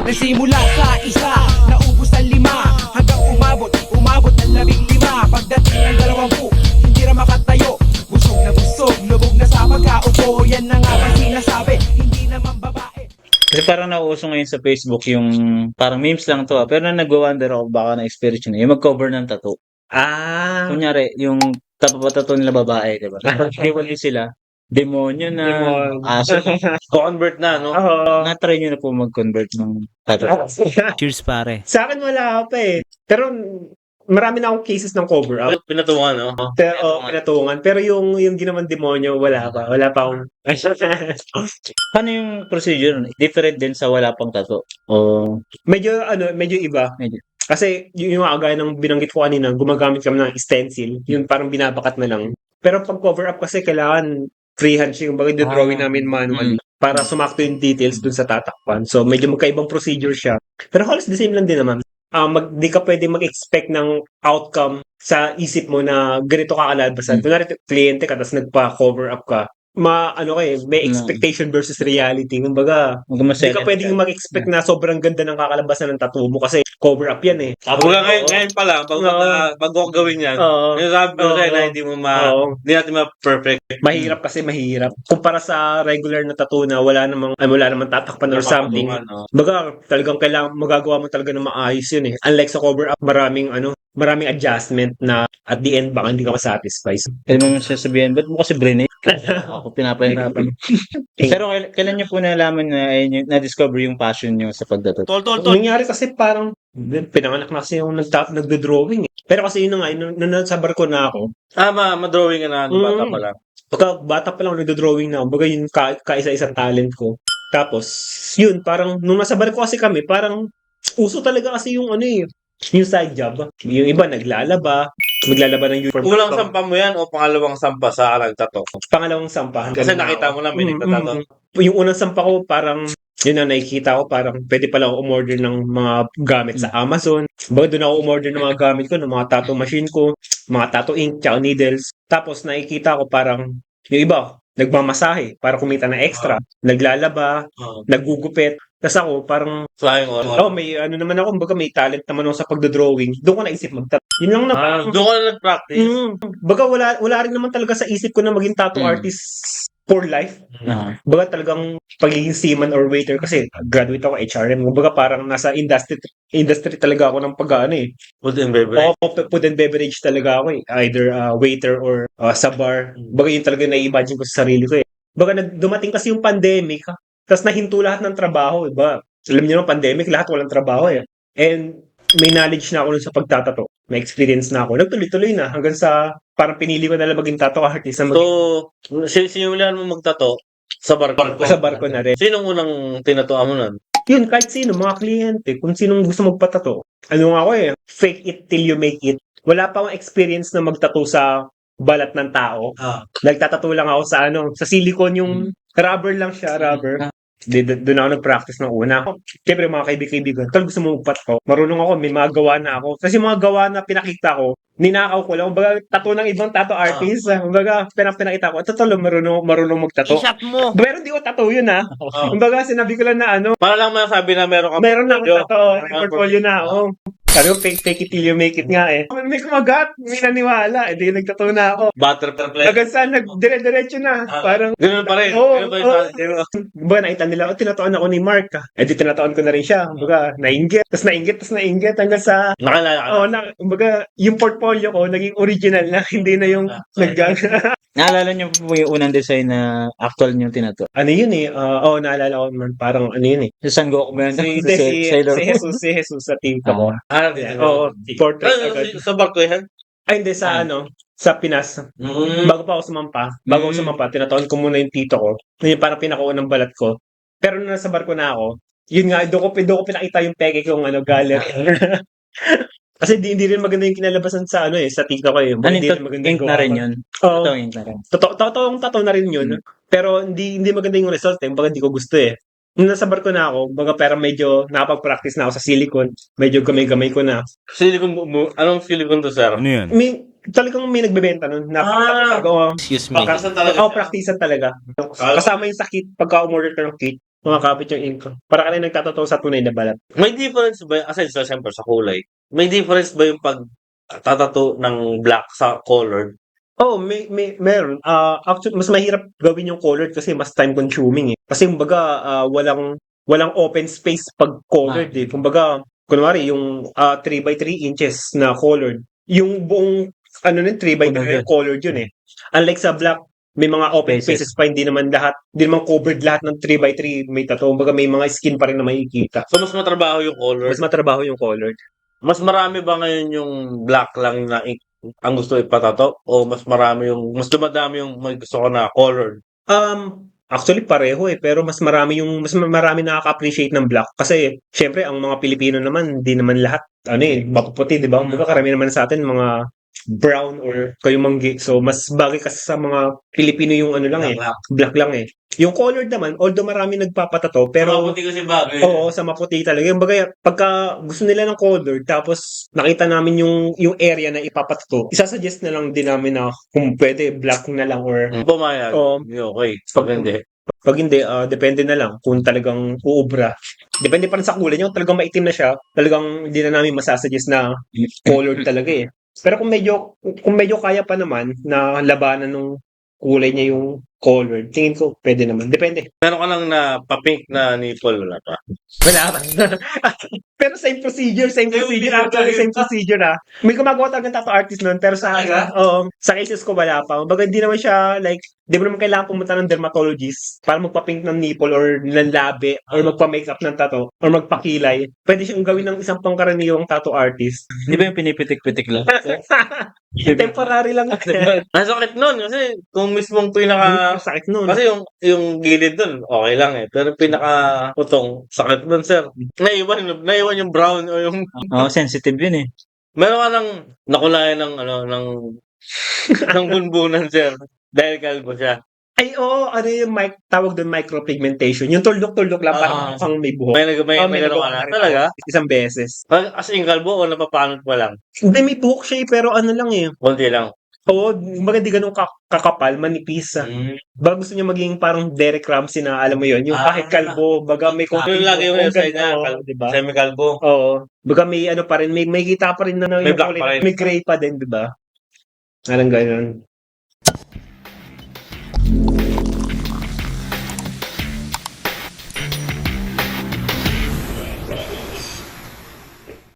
Nagsimula sa isa, naubos ang 5, hanggang umabot ng 15. Pagdating ng 20, hindi na makatayo. Busog na busog, lubog na sa pagkaupo. Yan na nga ba sinasabi, hindi naman babae. Kasi parang nauuso ngayon sa Facebook yung parang memes lang to pero nagwa-wonder ako baka na-experience yun yung mag-cover ng tattoo. Kunyari, yung tattoo nila babae, di ba? Hiwalay sila. Demonyo na, aso. Convert na, no? Na-try nyo na po mag-convert ng tattoo. Cheers, pare. Sa akin wala pa eh. Pero marami na akong cases ng cover up. Pinatungan, no? Pinatungan. Pero yung ginawan demonyo, wala pa. Wala pa akong... Paano yung procedure? Different din sa wala pang tattoo? O medyo iba. medyo? Kasi yung mga gaya ng binanggit ko kanina, gumagamit kami ng stencil. Yun parang binabakat na lang. Pero pag cover up kasi kailangan freehand siya. Yung bagay drawing namin manually para sumakto yung details dun sa tatakpan. So medyo magkaibang procedure siya. Pero halos the same lang din naman. Di ka pwede mag-expect ng outcome sa isip mo na ganito ka kalabasan. Kunwari, kliyente ka, tapos nagpa-cover up ka. May expectation versus reality. Kumbaga, hindi ka pwedeng mag-expect na sobrang ganda ng kakalabasan ng tattoo mo kasi cover up yan eh. Ngayon pa lang, bago ko gawin yan, sabi ko rin na hindi natin ma-perfect. Mahirap. Kumpara sa regular na tattoo na wala namang tatakpan or something. Baga, talagang kailangan magagawa mo talaga ng maayos yun eh. Unlike sa cover up, maraming adjustment na at the end baka hindi ka masatisfied. Kailan mo sasabihin, ba't mo kasi brinate? Ako pinapahirapan. Pero kailan niyo po nalaman na na-discover yung passion niyo sa pagtattoo? Tol. Nangyari kasi parang pinanganak na kasi yung nagdo-drawing eh. Pero kasi yun na nga, nung nasa barko na ako. Ma-drawing ka na, bata pa lang. Pagka bata pa lang nagdo-drawing na ako. Baga yun kaisa-isang talent ko. Tapos, yun, parang nung nasa barko kasi kami, parang uso talaga kasi yung yung side job. Yung iba maglalaba ng uniform. Unang sampa mo yan o pangalawang sampa sa nagtato? Pangalawang sampa. Kasi nakita mo na may nagtatato. Yung unang sampa ko parang yun na nakikita ko parang pwede pala ako umorder ng mga gamit sa Amazon. Baga doon ako umorder ng mga gamit ko, ng mga tattoo machine ko, mga tattoo ink, tsaka needles. Tapos nakikita ko parang yung iba, nagmamasahe para kumita na extra. Naglalaba, nagugupit. Tapos ako parang Flying on. may naman ako, baga may talent naman ako sa pagdo-drawing. Doon ko naisip mag-tattoo. Yun lang na. Doon ko na nag-practice. Baga wala rin naman talaga sa isip ko na maging tattoo artist for life. Baga talagang pagiging seaman or waiter kasi graduate ako HRM. Baga parang nasa industry talaga ako ng Food and beverage. Food and beverage talaga ako eh. Either waiter or sa bar. Baga yun talaga na-imagine ko sa sarili ko eh. Baga dumating kasi yung pandemic, tapos nahinto lahat ng trabaho, diba? Alam niyo naman, pandemic, lahat walang trabaho eh. And may knowledge na ako nun sa pagtatato. May experience na ako. Nagtuloy-tuloy na hanggang sa parang pinili ko na lang maging tattoo artist. So, simulan mo magtato sa barko. Sa barko na rin. Sinong unang tinatuan mo nun? Yun, kahit sino, mga kliyente, kung sinong gusto magpatato. Ako fake it till you make it. Wala pa akong experience na magtato sa balat ng tao. Nagtatato lang ako sa silicone, yung rubber lang siya, rubber. Doon ako nag-practice ng una. Siyempre mga kaibigan, tal gusto mo magpatato. Marunong ako, may mga gawa na ako. Kasi mga gawa na pinakita ko, ninakaw ko lang. Kumbaga, tattoo ng ibang tattoo artist. Kumbaga, pinakita ko, ito talo, marunong magtattoo. I-shot mo! Pero di ko tattoo yun Kumbaga, sinabi ko lang na Para lang masabi na meron na akong tattoo. Portfolio na ako. Sabi ko, fake it till you make it nga eh. May kumagat, may naniwala. Di nagtattoo na ako. Butterfly. Hanggang saan, dire-diretso na. Parang, Ganun pa rin. Baga, nakita nila, tinatoan ako ni Mark. Di tinatoan ko na rin siya. Baga, nainggit. Tapos nainggit. Hanggang sa, Nakalala ka. baga, yung portfolio ko, naging original na. Hindi na yung Naalala niyo po yung unang design na actual niyo tinato? Ano yun eh? Naalala ko man. Parang yun eh. Sa San Goku ba yun? Si Jesus sa team ko. Portrait agad. Sa barko yan? Ay, hindi, sa Pinas. Bago pa ako sumampa, tinataon ko muna yung tito ko. Yun parang pinakaunang balat ko. Pero nung nasa barko na ako, yun nga, doon ko pinakita yung peke kong gallery. Kasi hindi rin maganda yung kinalabasan sa sa tito ko eh. Hindi rin maganda ink na rin yun? Oo. Ink na rin. Totoong tattoo na rin yun. Pero hindi maganda yung result eh. Baga hindi ko gusto eh. Nung nasa barko na ako, baga pero medyo nakapag-practice na ako sa silicone. Medyo gamay-gamay ko na. Silicone mo? Anong silicone to, sir? Ano yan? Talagang may nagbebenta nun. Excuse me. Practicean talaga. Practicean talaga. Kasama yung sa kit, pagka umorder ka ng kit, Kumakapit yung ink ko. Para ka na nagtatato sa tunay na balat. May difference ba, aside sa siyempre sa kulay, may difference ba yung pag tatato ng black sa colored? Oh, meron. Actually, mas mahirap gawin yung colored kasi mas time consuming eh. Kasi kumbaga, walang open space pag colored eh. Kumbaga, kunwari, yung 3x3 inches na colored, yung buong, 3x3 colored yun eh. Unlike sa black, may mga open spaces pa, hindi naman covered lahat ng 3x3 may tattoo. Kumbaga, may mga skin pa rin na makikita. So, mas matrabaho yung colored. Mas matrabaho yung colored. Mas marami ba ngayon yung black lang na ang gusto ipatato? O mas dumadami yung may gusto ko na colored? Actually pareho eh, pero mas marami nakaka-appreciate ng black kasi syempre ang mga Pilipino naman, hindi naman lahat mapuputi, 'di ba? Kumbaga karamihan naman sa atin mga brown or kayumanggi. So mas bagay kasi sa mga Pilipino yung black lang eh. Yung colored naman, although marami nagpapatato, pero Maputi kasi bagay. oo, sa maputi talaga. Yung bagay, pagka gusto nila ng colored, tapos nakita namin yung area na ipapatato, isasuggest na lang din namin na kung pwede black na lang or Pumayag. Oo. Okay. Pag hindi. pag hindi, depende na lang kung talagang uubra. Depende pa rin sa kulay niya. Kung talagang maitim na siya, talagang hindi na namin masasuggest na colored talaga eh. Pero kung medyo kaya pa naman na labanan ng kulay niya yung colored, tingin ko pwede naman. Depende. Meron ka lang na pa-pink na nipple, wala pa. Wala pa. Pero same procedure. Actually, same procedure na. May gumagawa talaga ng tattoo artist nun, pero sa cases ko wala pa. Baga hindi naman siya di mo naman kailangan pumunta ng dermatologist para magpa-pink ng nipple or ng labi or magpa-makeup ng tattoo or magpakilay. Pwede siyang gawin ng isang pangkaraniwang tattoo artist. Di ba yung pinipitik-pitik lang? Temporary lang. Nasakit nun kasi kung mismong Sakit nun. kasi yung gilid dun, okay lang eh. Pero pinaka-putong, sakit dun, sir. Naiwan yung brown o yung... Oo, sensitive yun eh. Meron ka nang nakulayan ng bunbunan, sir. Dahil kalbo siya. Ay, oo. Ano yung tawag doon micropigmentation? Yung tuldok-tuldok lang parang mukhang may buhok. May nagawa ka na. Talaga? Isang beses. As in kalbo o napapanot pa lang? Hindi, may buhok siya pero ano lang eh. Kunti lang. Oo, hindi ganun kakapal, manipis. Baga gusto niya maging parang Derek Ramsey na alam mo yon yung kahit kalbo, baga may konting Yung lagi yung side niya, diba? semi-kalbo. Oo. Baga may ano pa rin, may kita pa rin na May yung black kulay, pa rin. may gray pa din, diba? Parang ganun.